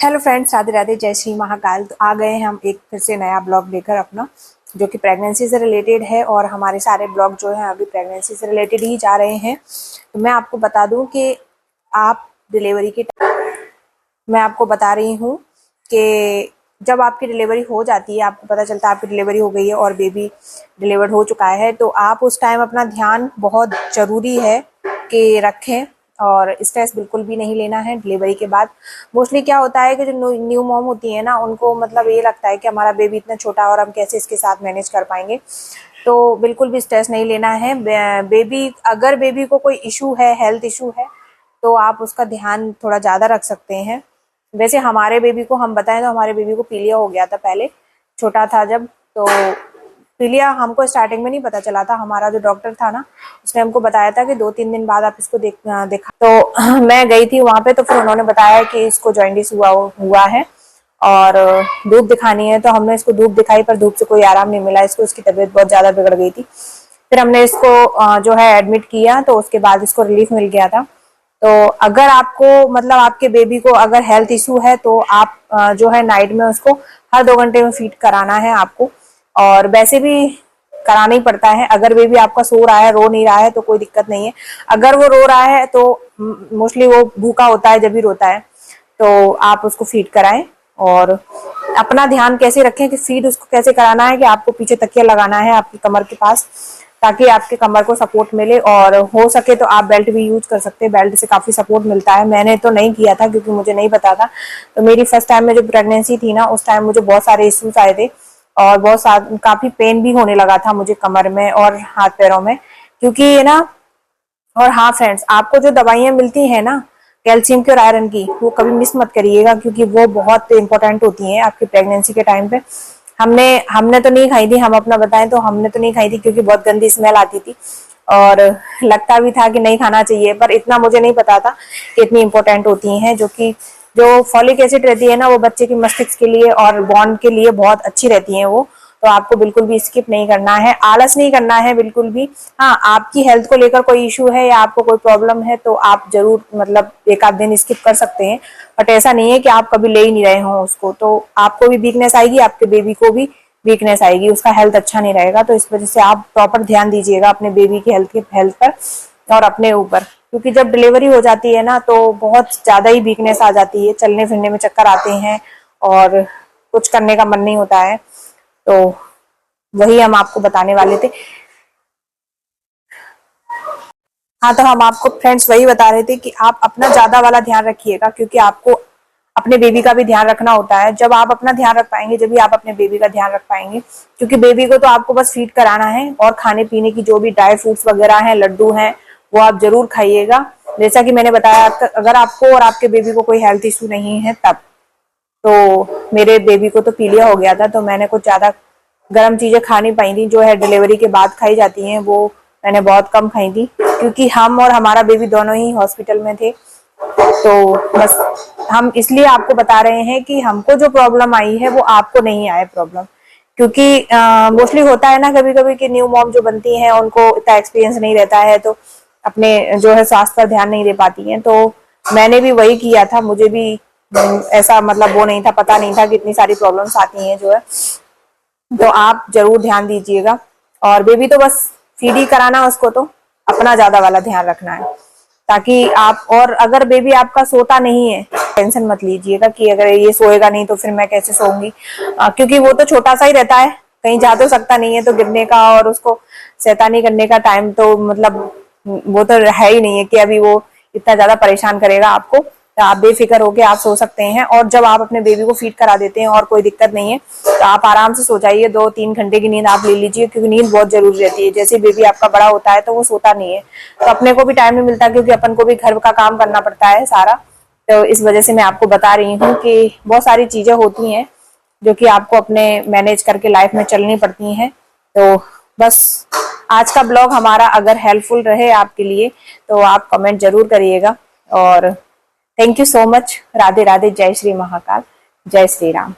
Hello friends, Radhe Radhe, जय श्री महाकाल। तो आ गए हैं हम एक फिर से नया ब्लॉग लेकर अपना, जो कि प्रेगनेंसी से रिलेटेड है। और हमारे सारे ब्लॉग जो हैं अभी प्रेगनेंसी से रिलेटेड ही जा रहे हैं। तो मैं आपको बता दूं कि आप डिलीवरी के मैं आपको बता रही हूँ कि जब आपकी डिलीवरी हो जाती है, आपको पता चलता है आपकी डिलीवरी हो गई है और बेबी डिलीवर्ड हो चुका है, तो आप उस टाइम अपना ध्यान बहुत ज़रूरी है कि रखें। और स्ट्रेस बिल्कुल भी नहीं लेना है डिलीवरी के बाद। मोस्टली क्या होता है कि जो न्यू मॉम होती है ना, उनको मतलब ये लगता है कि हमारा बेबी इतना छोटा और हम कैसे इसके साथ मैनेज कर पाएंगे। तो बिल्कुल भी स्ट्रेस नहीं लेना है। अगर बेबी को कोई इशू है, हेल्थ इशू है, तो आप उसका ध्यान थोड़ा ज़्यादा रख सकते हैं। वैसे हमारे बेबी को हम बताएं तो हमारे बेबी को पीलिया हो गया था पहले, छोटा था जब। तो पीलिया हमको स्टार्टिंग में नहीं पता चला था। हमारा जो डॉक्टर था ना, उसने हमको बताया था कि 2-3 दिन बाद आप इसको देखा। तो मैं गई थी वहां पे, तो फिर उन्होंने बताया कि इसको जॉइंटिस हुआ है और धूप दिखानी है। तो हमने इसको धूप दिखाई, पर धूप से कोई आराम नहीं मिला इसको। इसकी तबीयत बहुत ज्यादा बिगड़ गई थी। फिर हमने इसको जो है एडमिट किया, तो उसके बाद इसको रिलीफ मिल गया था। तो अगर आपको मतलब आपके बेबी को अगर हेल्थ इशू है, तो आप जो है नाइट में उसको हर 2 घंटे में फीड कराना है आपको। और वैसे भी कराना ही पड़ता है। अगर बेबी आपका सो रहा है, रो नहीं रहा है, तो कोई दिक्कत नहीं है। अगर वो रो रहा है तो मोस्टली वो भूखा होता है जब भी रोता है, तो आप उसको फीड कराएं। और अपना ध्यान कैसे रखें कि फीड उसको कैसे कराना है, कि आपको पीछे तकिया लगाना है आपकी कमर के पास, ताकि आपके कमर को सपोर्ट मिले। और हो सके तो आप बेल्ट भी यूज कर सकते हैं, बेल्ट से काफी सपोर्ट मिलता है। मैंने तो नहीं किया था क्योंकि मुझे नहीं पता था। तो मेरी फर्स्ट टाइम में जो प्रेगनेंसी थी ना, उस टाइम मुझे बहुत सारे इश्यूज आए थे और काफी पेन भी होने लगा था मुझे कमर में और हाथ पैरों में, क्योंकि ये ना। और हाँ फ्रेंड्स, आपको जो दवाइयाँ मिलती है ना कैल्शियम की और आयरन की, वो कभी मिस मत करिएगा, क्योंकि वो बहुत इंपॉर्टेंट होती हैं आपकी प्रेगनेंसी के टाइम पे। हमने हमने तो नहीं खाई थी। हम अपना बताएं तो हमने तो नहीं खाई थी, क्योंकि बहुत गंदी स्मेल आती थी और लगता भी था कि नहीं खाना चाहिए। पर इतना मुझे नहीं पता था कि इतनी इंपॉर्टेंट होती हैं। जो फॉलिक एसिड रहती है ना, वो बच्चे की मस्तिष्क के लिए और बॉन्ड के लिए बहुत अच्छी रहती है वो। तो आपको बिल्कुल भी स्किप नहीं करना है, आलस नहीं करना है बिल्कुल भी। हाँ, आपकी हेल्थ को लेकर कोई इशू है या आपको कोई प्रॉब्लम है, तो आप जरूर मतलब 1 आध दिन स्किप कर सकते हैं। बट ऐसा नहीं है कि आप कभी ले ही नहीं रहे हो उसको। तो आपको भी वीकनेस आएगी, आपके बेबी को भी वीकनेस आएगी, उसका हेल्थ अच्छा नहीं रहेगा। तो इस वजह से आप प्रॉपर ध्यान दीजिएगा अपने बेबी की हेल्थ पर और अपने ऊपर। क्योंकि जब डिलीवरी हो जाती है ना, तो बहुत ज्यादा ही वीकनेस आ जाती है, चलने फिरने में चक्कर आते हैं और कुछ करने का मन नहीं होता है। तो वही हम आपको बताने वाले थे। हाँ, तो हम आपको फ्रेंड्स वही बता रहे थे कि आप अपना ज्यादा वाला ध्यान रखिएगा, क्योंकि आपको अपने बेबी का भी ध्यान रखना होता है। जब आप अपना ध्यान रख पाएंगे, जब भी आप अपने बेबी का ध्यान रख पाएंगे। क्योंकि बेबी को तो आपको बस फीड कराना है, और खाने पीने की जो भी ड्राई फ्रूट्स वगैरह हैं, लड्डू हैं, वो आप जरूर खाइएगा। जैसा कि मैंने बताया, अगर आपको और आपके बेबी को कोई हेल्थ इशू नहीं है तब। तो मेरे बेबी को तो पीलिया हो गया था, तो मैंने कुछ ज्यादा गर्म चीजें खा नहीं पाई थी, जो है डिलीवरी के बाद खाई जाती हैं, वो मैंने बहुत कम खाई थी। क्योंकि हम और हमारा बेबी दोनों ही हॉस्पिटल में थे। तो बस हम इसलिए आपको बता रहे हैं कि हमको जो प्रॉब्लम आई है वो आपको नहीं आए प्रॉब्लम। क्योंकि मोस्टली होता है ना कभी कभी कि न्यू मॉम जो बनती हैं उनको इतना एक्सपीरियंस नहीं रहता है, तो अपने जो है स्वास्थ्य पर ध्यान नहीं दे पाती हैं। तो मैंने भी वही किया था। मुझे भी ऐसा मतलब वो नहीं था, पता नहीं था कि इतनी सारी प्रॉब्लम्स आती हैं जो है। तो आप जरूर ध्यान दीजिएगा। और बेबी तो बस फीड ही कराना उसको, तो अपना ज्यादा वाला ध्यान रखना है, ताकि आप। और अगर बेबी आपका सोता नहीं है, टेंशन मत लीजिएगा कि अगर ये सोएगा नहीं तो फिर मैं कैसे सोऊंगी। क्योंकि वो तो छोटा सा ही रहता है, कहीं जा तो सकता नहीं है। तो गिरने का और उसको शैतानी करने का टाइम तो मतलब वो तो है ही नहीं है कि अभी वो इतना ज्यादा परेशान करेगा आपको। तो आप बेफिक्र होके आप सो सकते हैं। और जब आप अपने बेबी को फीड करा देते हैं और कोई दिक्कत नहीं है, तो आप आराम से सो जाइए। 2-3 घंटे की नींद आप ले लीजिए, क्योंकि नींद बहुत जरूरी रहती है। जैसे बेबी आपका बड़ा होता है तो वो सोता नहीं है, तो अपने को भी टाइम नहीं मिलता, क्योंकि अपन को भी घर का काम करना पड़ता है सारा। तो इस वजह से मैं आपको बता रही हूँ कि बहुत सारी चीजें होती हैं जो कि आपको अपने मैनेज करके लाइफ में चलनी पड़ती हैं। तो बस आज का ब्लॉग हमारा अगर हेल्पफुल रहे आपके लिए, तो आप कमेंट जरूर करिएगा। और thank you so much. Radhe Radhe, जय श्री महाकाल, जय श्री राम।